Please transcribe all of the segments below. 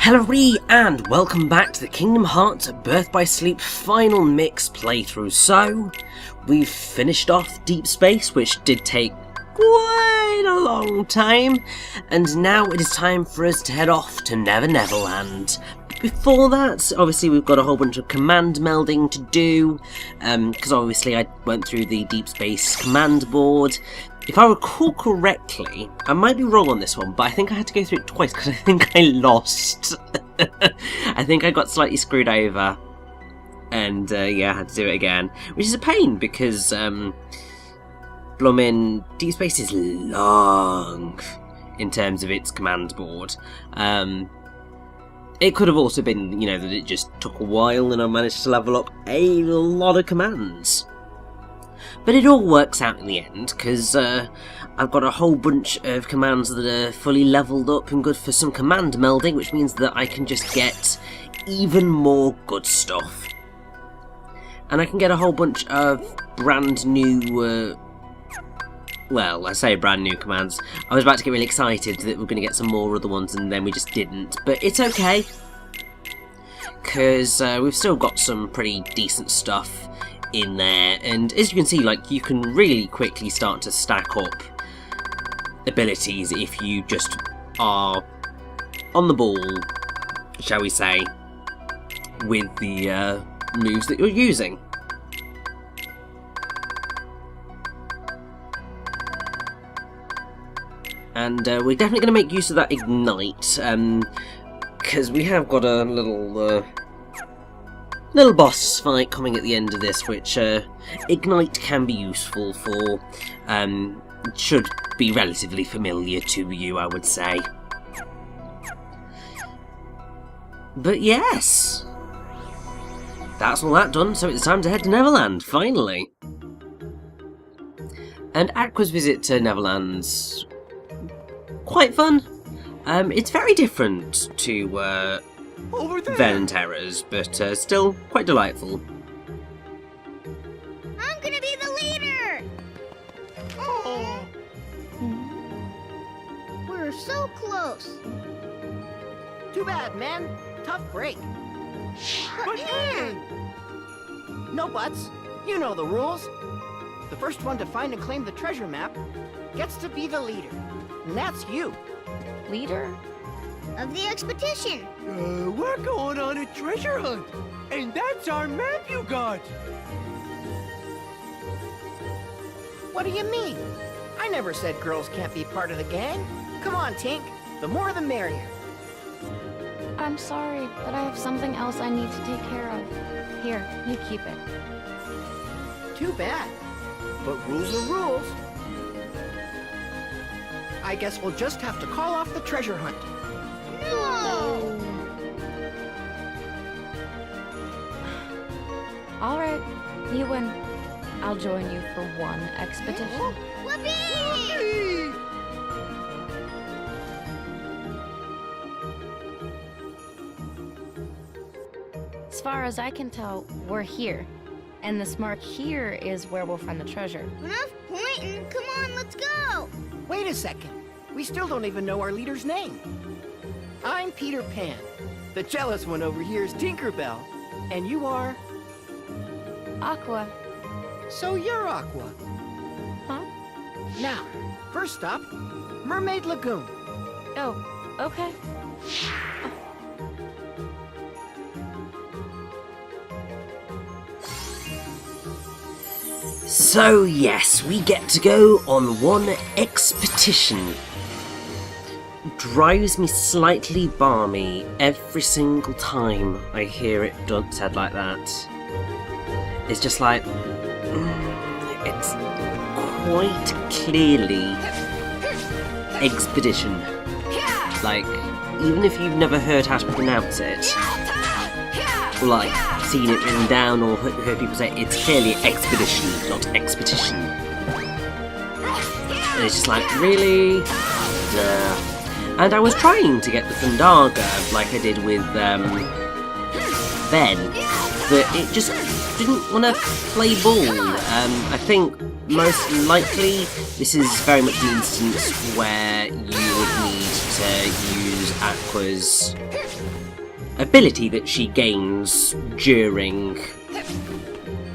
Hello and welcome back to the Kingdom Hearts Birth by Sleep final mix playthrough. So, we've finished off Deep Space, which did take quite a long time, and now it is time for us to head off to Never Never Land. Before that, obviously we've got a whole bunch of command melding to do, because obviously I went through the Deep Space command board. If I recall correctly, I might be wrong on this one, but I think I had to go through it twice because I think I lost. I think I got slightly screwed over, and yeah, I had to do it again, which is a pain because bloomin' Deep Space is long in terms of its command board. It could have also been, you know, that it just took a while and I managed to level up a lot of commands. But it all works out in the end, because I've got a whole bunch of commands that are fully leveled up and good for some command melding, which means that I can just get even more good stuff. And I can get a whole bunch of brand new, well, I say brand new commands. I was about to get really excited that we're going to get some more other ones, and then we just didn't. But it's okay, because we've still got some pretty decent stuff in there, and as you can see, like, you can really quickly start to stack up abilities if you just are on the ball, shall we say, with the moves that you're using. And we're definitely going to make use of that Ignite, because we have got a little boss fight coming at the end of this, which Ignite can be useful for. Should be relatively familiar to you, I would say. But yes, that's all that done, so it's time to head to Neverland, finally. And Aqua's visit to Neverland's quite fun. It's very different to Ven and Terra's, but still quite delightful. I'm gonna be the leader! Oh. We're so close. Too bad, man. Tough break. But No buts. You know the rules. The first one to find and claim the treasure map gets to be the leader. And that's you. Leader? Of the expedition. We're going on a treasure hunt, and that's our map you got. What do you mean? I never said girls can't be part of the gang. Come on, Tink. The more the merrier. I'm sorry, but I have something else I need to take care of. Here, you keep it. Too bad. But rules are rules. I guess we'll just have to call off the treasure hunt. No! All right, you win. I'll join you for one expedition. Whoopee! As far as I can tell, we're here. And this mark here is where we'll find the treasure. Enough pointing. Come on, let's go. Wait a second. We still don't even know our leader's name. I'm Peter Pan. The jealous one over here is Tinkerbell. And you are? Aqua. So you're Aqua. Huh? Now, first stop, Mermaid Lagoon. Oh, okay. So yes, we get to go on one expedition. Drives me slightly balmy every single time I hear it said like that. It's just like, it's quite clearly expedition. Like, even if you've never heard how to pronounce it, or like seen it written down or heard people say, it's clearly expedition, not expedition. And it's just like, really? Nah. And I was trying to get the Thundaga like I did with Ben, but it just didn't want to play ball. I think most likely this is very much an instance where you would need to use Aqua's ability that she gains during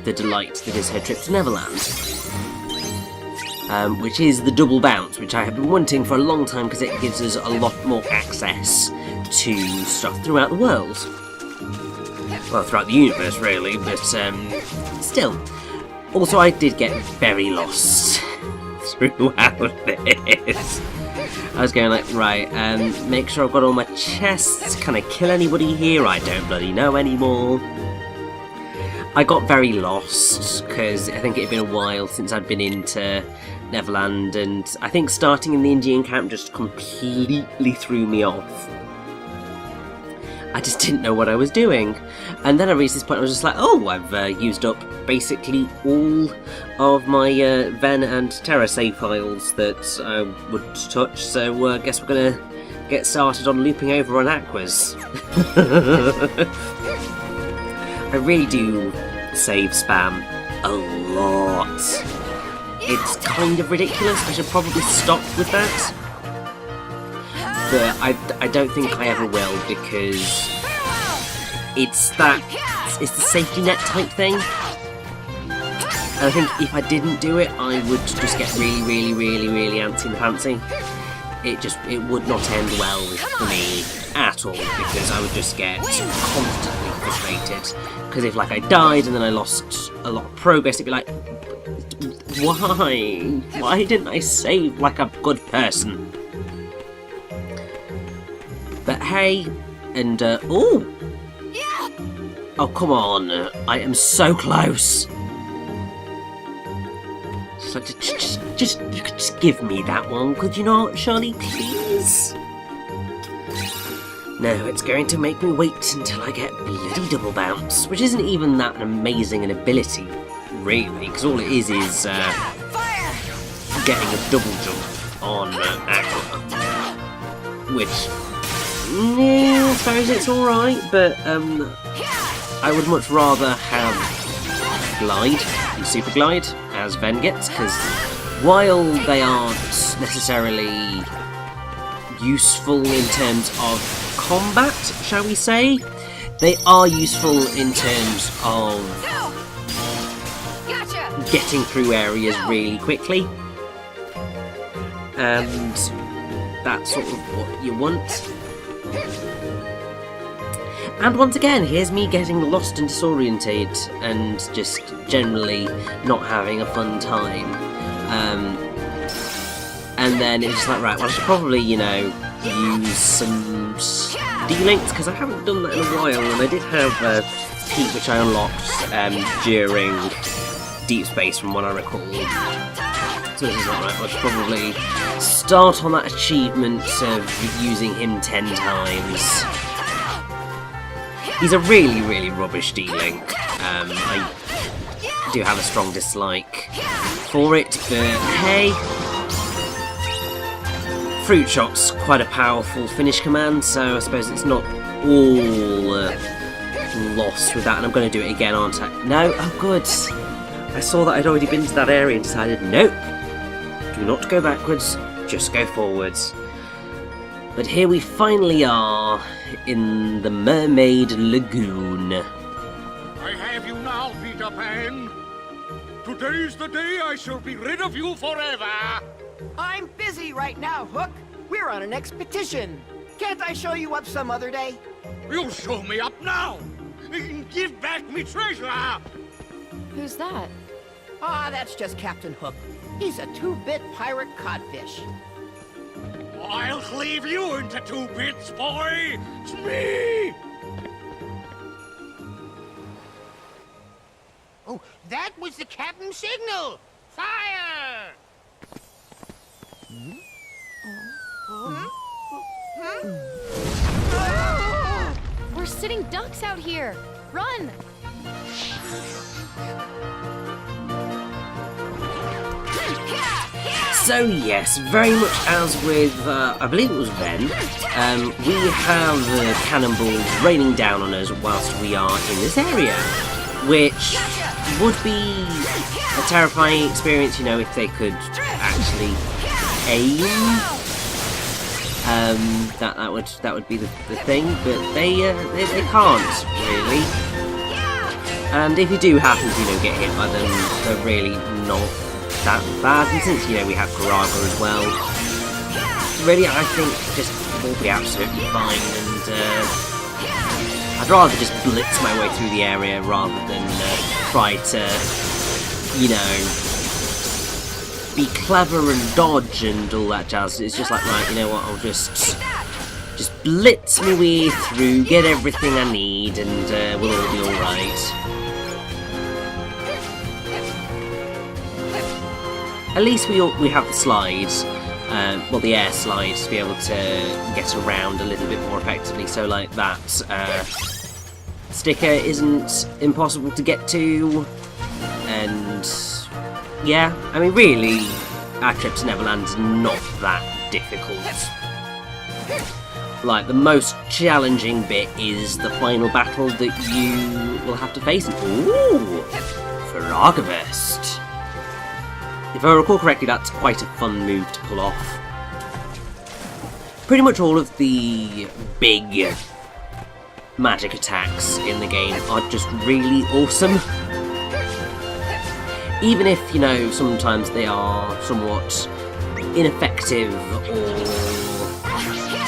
the delight that is her trip to Neverland. Which is the double bounce, which I have been wanting for a long time because it gives us a lot more access to stuff throughout the world. Well, throughout the universe, really, but still. Also, I did get very lost throughout this. I was going like, right, make sure I've got all my chests. Can I kill anybody here? I don't bloody know anymore. I got very lost because I think it had been a while since I'd been into Neverland, and I think starting in the Indian camp just completely threw me off. I just didn't know what I was doing. And then I reached this point, I was just like, oh, I've used up basically all of my Ven and Terra save files that I would touch, so I guess we're going to get started on looping over on Aquas. I really do save spam a lot. It's kind of ridiculous, I should probably stop with that. But I don't think I ever will, because it's the safety net type thing. And I think if I didn't do it, I would just get really antsy in the pantsy. It would not end well for me at all, because I would just get constantly frustrated. Because if like I died and then I lost a lot of progress, it'd be like, why? Why didn't I save like a good person? But hey, and oh, come on! I am so close. So you could just give me that one, could you not, Shirley, please? No, it's going to make me wait until I get bloody double bounce, which isn't even that amazing an ability, really, because all it is getting a double jump on Aqua, which, I suppose it's alright, but I would much rather have Glide and Super Glide, as Ven gets, because while they aren't necessarily useful in terms of combat, shall we say, they are useful in terms of getting through areas really quickly, and that's sort of what you want. And once again, here's me getting lost and disoriented and just generally not having a fun time. And then it's just like, right, well I should probably, use some D-links, because I haven't done that in a while, and I did have Pete, which I unlocked during Deep Space from what I recall. So this is not right, I should probably start on that achievement of using him 10 times. He's a really rubbish D-Link. I do have a strong dislike for it, but hey. Fruit Shot's quite a powerful finish command, so I suppose it's not all lost with that, and I'm going to do it again, aren't I? No? Oh good. I saw that I'd already been to that area and decided, nope. Do not go backwards, just go forwards. But here we finally are, in the Mermaid Lagoon. I have you now, Peter Pan. Today's the day I shall be rid of you forever. I'm busy right now, Hook. We're on an expedition. Can't I show you up some other day? You show me up now. Give back me treasure. Who's that? Ah, that's just Captain Hook. He's a 2-bit pirate codfish. I'll cleave you into 2 bits, boy! It's me! Oh, that was the captain's signal! Fire! We're sitting ducks out here! Run! So yes, very much as with, I believe it was Ven, we have cannonballs raining down on us whilst we are in this area, which would be a terrifying experience, if they could actually aim. that would be the thing, but they can't really. And if you do happen to get hit by them, they're really not that bad. And since we have Garaga as well, really I think just we'll be absolutely fine. And I'd rather just blitz my way through the area rather than try to be clever and dodge and all that jazz. It's just like, right, you know what, I'll just blitz my way through, get everything I need, and we'll all be alright. At least we have the slides, well, the air slides, to be able to get around a little bit more effectively, so like that sticker isn't impossible to get to, and yeah, I mean really, our trip to Neverland's not that difficult. Like, the most challenging bit is the final battle that you will have to face. Ooh! Frogburst! If I recall correctly, that's quite a fun move to pull off. Pretty much all of the big magic attacks in the game are just really awesome. Even if, sometimes they are somewhat ineffective or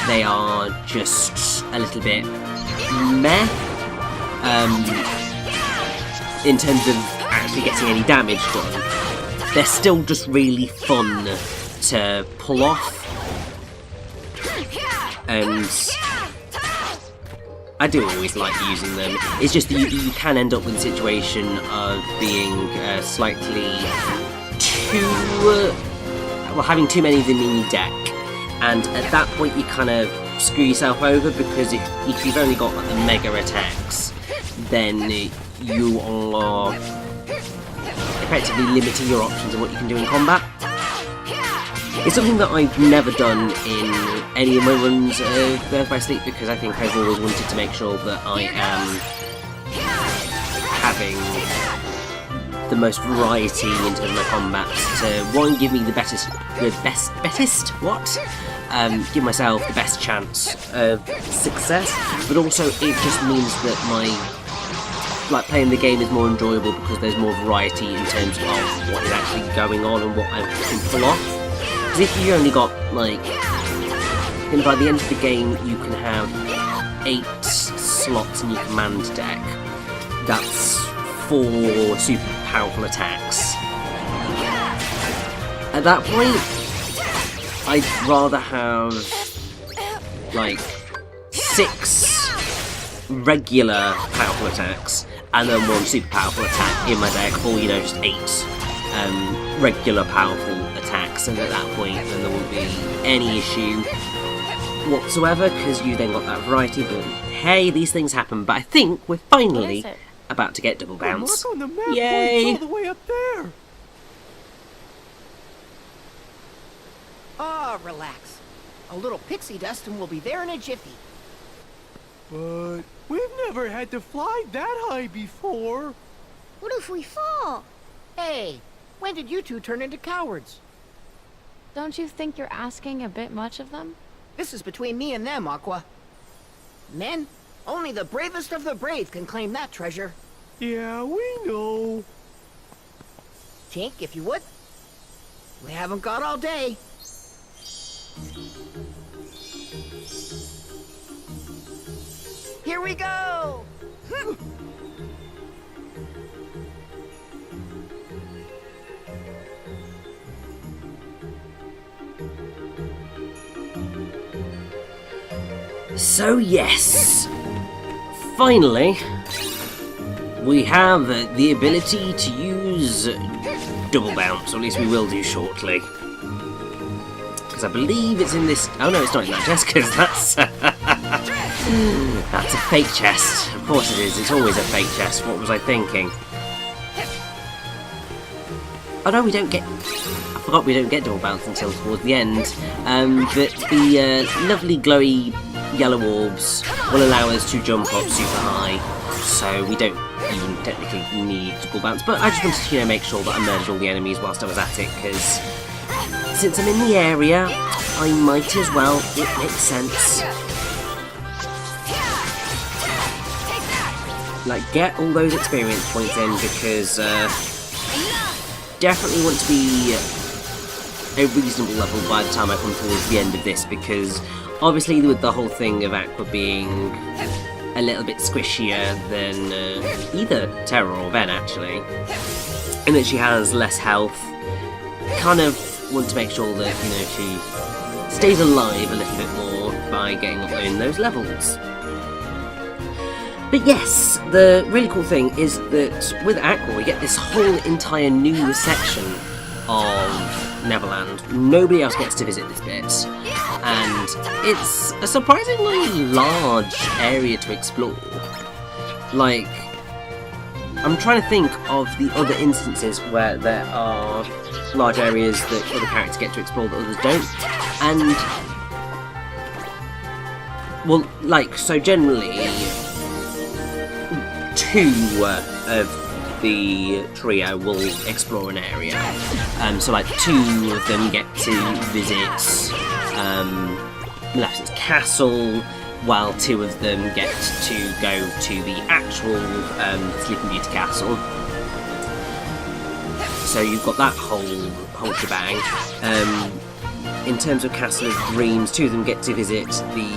they are just a little bit meh in terms of actually getting any damage done, they're still just really fun to pull off. And I do always like using them. It's just that you can end up with a situation of being slightly too... having too many of them in your deck. And at that point you kind of screw yourself over, because if you've only got the mega attacks, then you are effectively limiting your options of what you can do in combat. It's something that I've never done in any of my runs of Birth by Sleep, because I think I've always wanted to make sure that I am having the most variety in terms of my combats to, one, give me give myself the best chance of success, but also it just means that playing the game is more enjoyable because there's more variety in terms of what is actually going on and what I can pull off. Because if you only got, by the end of the game you can have 8 slots in your command deck. That's 4 super powerful attacks. At that point, I'd rather have, 6 regular powerful attacks and then 1 super powerful attack in my deck, or, just 8 regular powerful attacks, and at that point then there won't be any issue whatsoever, because you then got that variety. But hey, these things happen. But I think we're finally about to get double bounce. Look on the map. Yay! It's all the way up there. Ah, relax. A little pixie dust and we'll be there in a jiffy. But we've never had to fly that high before. What if we fall? Hey, when did you two turn into cowards? Don't you think you're asking a bit much of them? This is between me and them, Aqua. Men, only the bravest of the brave can claim that treasure. Yeah, we know. Tink, if you would. We haven't got all day. Here we go! So yes, finally, we have the ability to use double bounce, or at least we will do shortly. Because I believe it's in this... Oh no, it's not in that chest, because that's... that's a fake chest. Of course it is, it's always a fake chest. What was I thinking? Oh no, we don't get... I forgot we don't get double bounce until towards the end. But the lovely glowy yellow orbs will allow us to jump up super high, so we don't even technically need double bounce. But I just wanted to, make sure that I murdered all the enemies whilst I was at it, because since I'm in the area, I might as well. It makes sense. Like, get all those experience points in, because definitely want to be a reasonable level by the time I come towards the end of this, because obviously with the whole thing of Aqua being a little bit squishier than either Terra or Ven, actually, and that she has less health, kind of want to make sure that, you know, she stays alive a little bit more by getting up in those levels. But yes, the really cool thing is that with Aqua we get this whole entire new section of Neverland. Nobody else gets to visit this bit, and it's a surprisingly large area to explore. Like, I'm trying to think of the other instances where there are large areas that other characters get to explore that others don't, and, well, like, so generally two of the trio will explore an area. So like two of them get to visit Maleficent's castle, while two of them get to go to the actual Sleeping Beauty castle. So you've got that whole shebang. In terms of Castle of Dreams, two of them get to visit the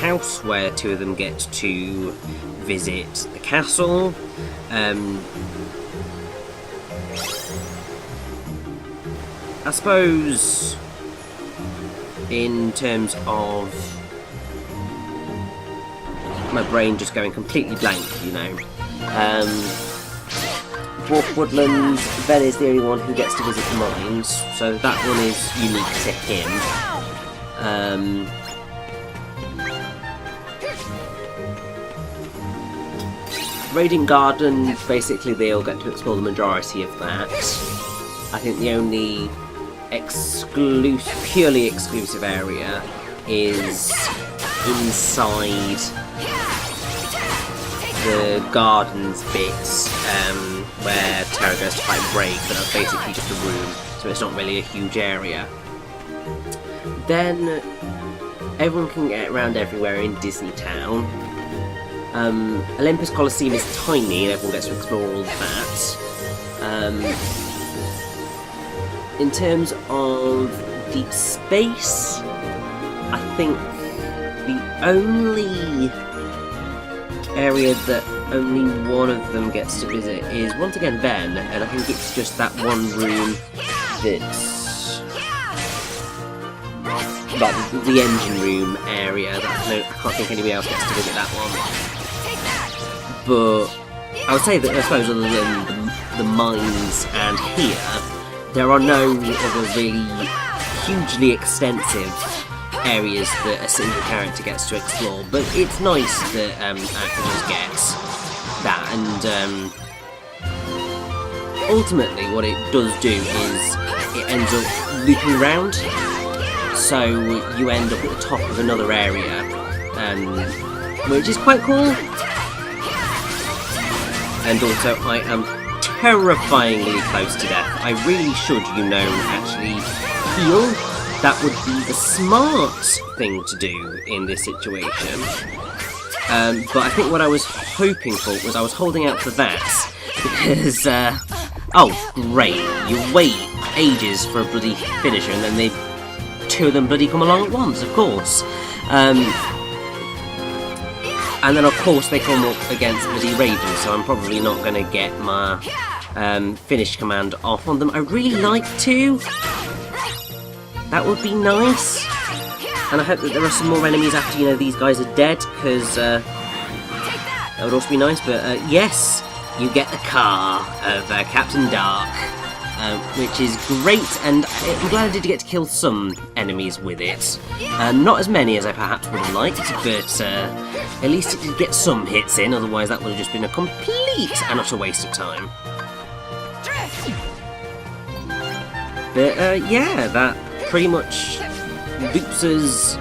house, where two of them get to visit the castle. I suppose in terms of my brain just going completely blank, you know. Dwarf Woodlands, Ben is the only one who gets to visit the mines, so that one is unique to him. Radiant Garden, basically they all get to explore the majority of that. I think the only purely exclusive area is inside the gardens bit, where Terra goes to fight Brave, but that's basically just a room, so it's not really a huge area. Then everyone can get around everywhere in Disney Town. Olympus Coliseum is tiny and everyone gets to explore all of that. In terms of deep space, I think the only area that only one of them gets to visit is once again Ben, and I think it's just that one room that's like the engine room area. I can't think anybody else gets to visit that one. But I would say that, I suppose, other than the mines and here, there are no other really hugely extensive areas that a single character gets to explore. But it's nice that Aqua just gets that, and ultimately what it does do is it ends up looping around, so you end up at the top of another area, which is quite cool. And also, I am terrifyingly close to death. I really should, you know, actually heal. That would be the smart thing to do in this situation. But I think what I was hoping for was I was holding out for that, because, oh, great, you wait ages for a bloody finisher, and then two of them bloody come along at once, of course. And then, of course, they come up against bloody Raven, so I'm probably not going to get my finish command off on them. I really like to. That would be nice. And I hope that there are some more enemies after, you know, these guys are dead, because that would also be nice. But yes, you get the car of Captain Dark, which is great, and I'm glad I did get to kill some enemies with it. Not as many as I perhaps would have liked, but at least it did get some hits in, otherwise that would have just been a complete and utter waste of time. But yeah, that pretty much loops us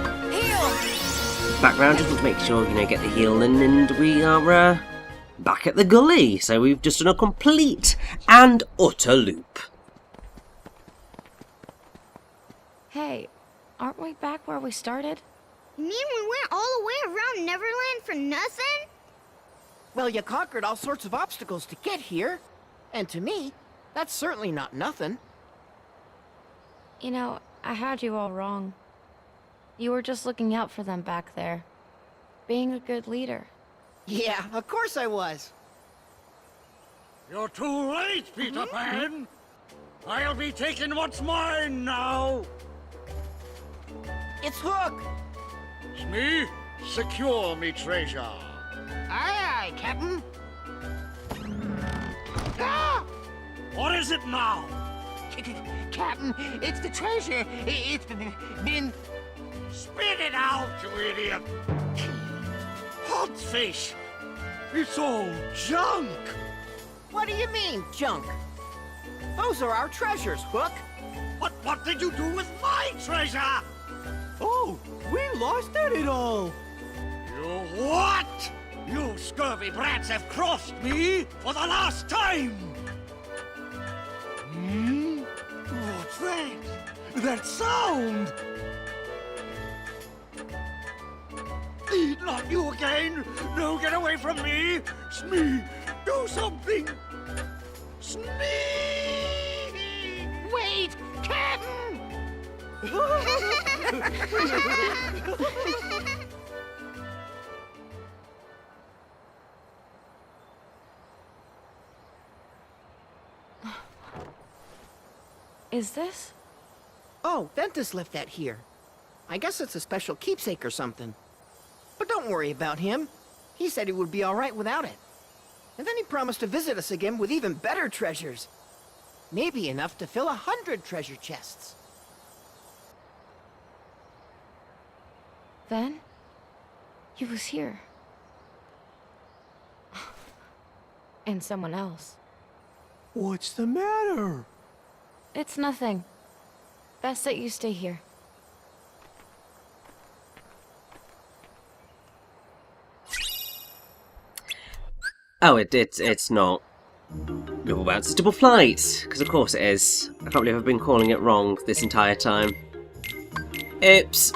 back round. Just want to make sure, you know, get the heal in, and we are back at the gully. So we've just done a complete and utter loop. Hey, Aren't we back where we started? You mean we went all the way around Neverland for nothing? Well, you conquered all sorts of obstacles to get here. And to me, that's certainly not nothing. You know, I had you all wrong. You were just looking out for them back there. Being a good leader. Yeah, of course I was. You're too late, Peter Pan! I'll be taking what's mine now! It's Hook! Smee, secure me treasure. Aye, aye, Captain. Ah! What is it now? Captain, it's the treasure. It's been... Spit it out, you idiot! Hot fish! It's all junk! What do you mean, junk? Those are our treasures, Hook. What did you do with my treasure? Oh, we lost it all. You what? You scurvy brats have crossed me for the last time! Hmm? What's that? That sound! Not you again! No, get away from me! Smee, do something! Smee! Wait, Captain! Is this? Oh, Ventus left that here. I guess it's a special keepsake or something. But don't worry about him. He said he would be all right without it. And then he promised to visit us again with even better treasures. Maybe enough to fill 100 treasure chests. Then? He was here. And someone else. What's the matter? It's nothing. Best that you stay here. Oh, it's not. It's double flight, because of course it is. I can't believe I've been calling it wrong this entire time. Oops.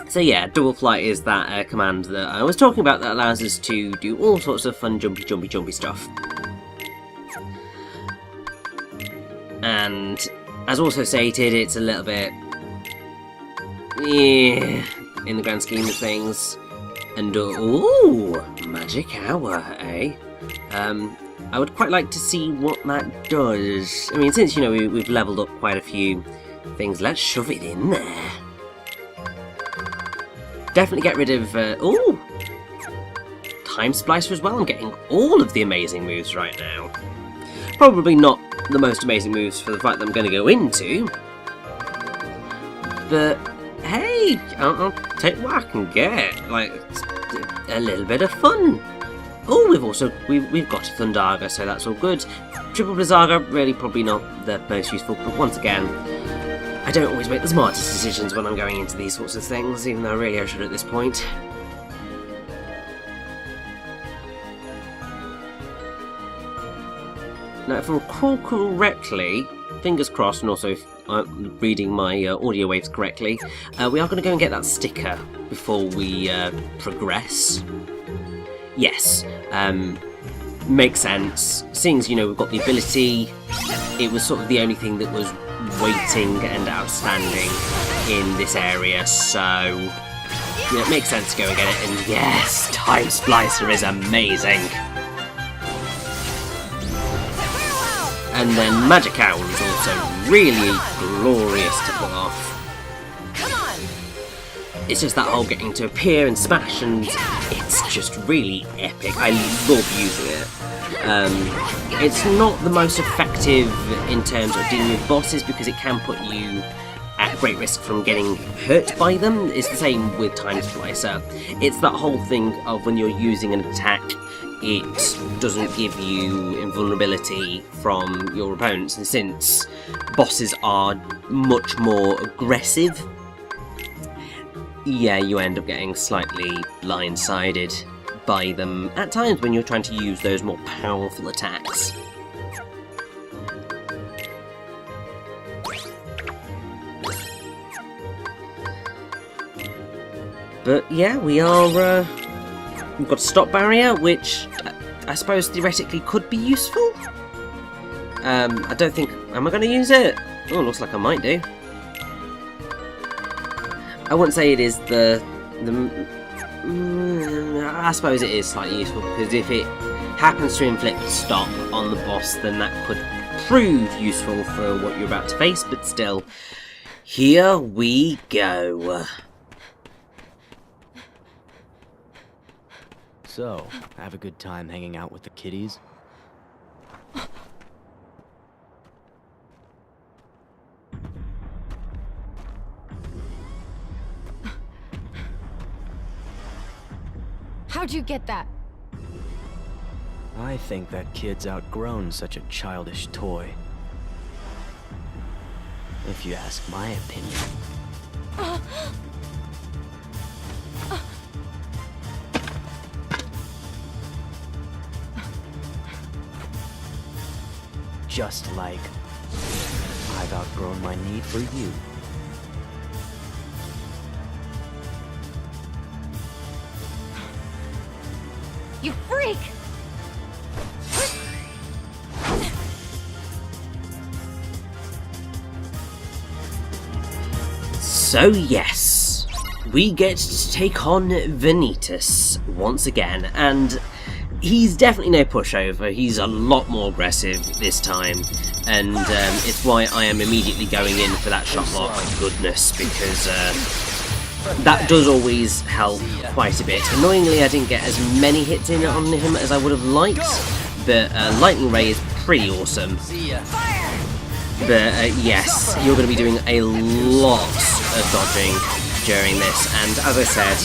So yeah, double flight is that command that I was talking about that allows us to do all sorts of fun jumpy stuff. And as also stated, it's a little bit in the grand scheme of things. And ooh, magic hour, eh? I would quite like to see what that does. I mean, since you know we've leveled up quite a few things, let's shove it in there. Definitely get rid of ooh, time splicer as well. I'm getting all of the amazing moves right now. Probably not the most amazing moves for the fight that I'm going to go into, but hey, I'll take what I can get. Like a little bit of fun. Oh, we've got a Thundaga, so that's all good. Triple Blizzaga, really probably not the most useful, but once again, I don't always make the smartest decisions when I'm going into these sorts of things, even though really I should at this point. Now, if I recall correctly, fingers crossed, and also if I'm reading my audio waves correctly, we are going to go and get that sticker before we progress. Yes, makes sense. Seeing as, you know, we've got the ability, it was sort of the only thing that was waiting and outstanding in this area, so you know, it makes sense to go and get it. And yes, Time Splicer is amazing. And then Magic Owl is also really glorious to pull off. It's just that whole getting to appear and smash, and it's just really epic. I love using it. It's not the most effective in terms of dealing with bosses because it can put you at great risk from getting hurt by them. It's the same with Time Splicer. It's that whole thing of when you're using an attack, it doesn't give you invulnerability from your opponents, and since bosses are much more aggressive, yeah, you end up getting slightly blindsided by them at times when you're trying to use those more powerful attacks. But yeah, we are, we've got a stop barrier, which I suppose theoretically could be useful. I don't think, am I going to use it? Oh, looks like I might do. I wouldn't say it is I suppose it is slightly useful, because if it happens to inflict stop on the boss, then that could prove useful for what you're about to face, but still, here we go. So, have a good time hanging out with the kiddies? How'd you get that? I think that kid's outgrown such a childish toy. If you ask my opinion. Just like I've outgrown my need for you. You freak! So yes, we get to take on Vanitas once again, and he's definitely no pushover. He's a lot more aggressive this time, and it's why I am immediately going in for that shot lock goodness, because that does always help quite a bit. Annoyingly, I didn't get as many hits in on him as I would have liked, but Lightning Ray is pretty awesome. But yes, you're going to be doing a lot of dodging during this, and as I said,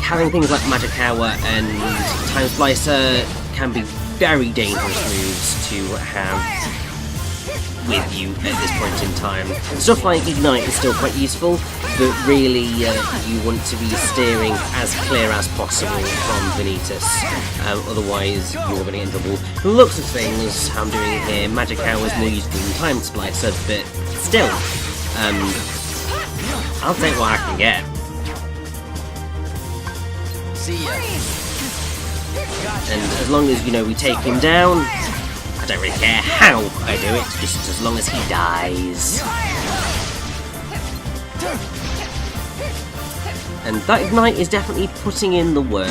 having things like Magic Hour and Time Splicer can be very dangerous moves to have with you at this point in time. Stuff like Ignite is still quite useful, but really you want to be steering as clear as possible from Vanitas, otherwise you're going to get in trouble. The looks of things, how I'm doing it here, Magic Hour is more useful than Time Splicer, but still, I'll take what I can get. See ya. And as long as, you know, we take him down, I don't really care how I do it, just as long as he dies. And that Ignite is definitely putting in the work.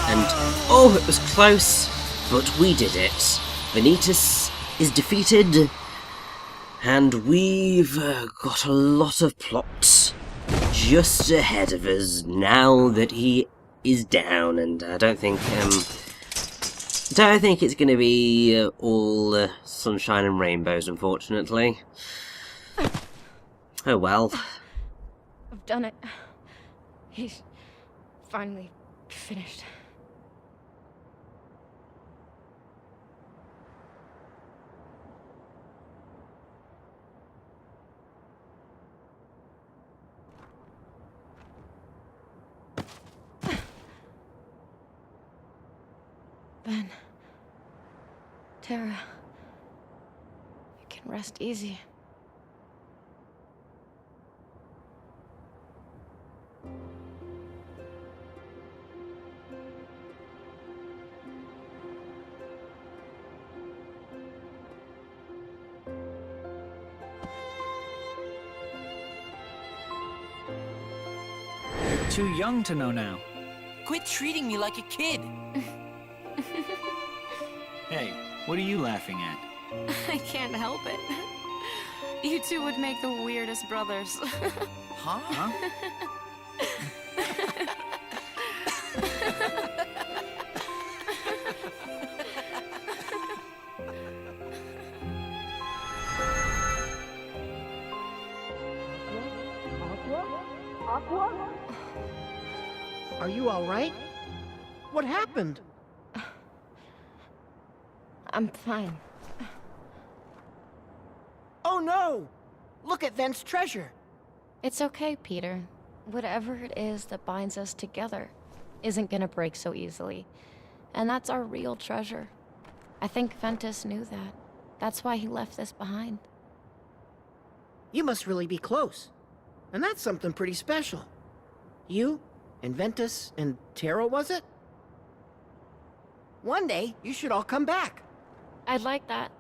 And, oh, it was close, but we did it. Vanitas is defeated, and we've got a lot of plots just ahead of us now that he is down, and I don't think it's going to be all sunshine and rainbows, unfortunately. Oh well. I've done it. He's finally finished. Ben, Tara, you can rest easy. Too young to know now. Quit treating me like a kid. Hey, what are you laughing at? I can't help it. You two would make the weirdest brothers. Huh? Aqua? Are you all right? What happened? I'm fine. Oh no! Look at Vent's treasure! It's okay, Peter. Whatever it is that binds us together isn't gonna break so easily. And that's our real treasure. I think Ventus knew that. That's why he left this behind. You must really be close. And that's something pretty special. You, and Ventus, and Tara, was it? One day, you should all come back. I'd like that.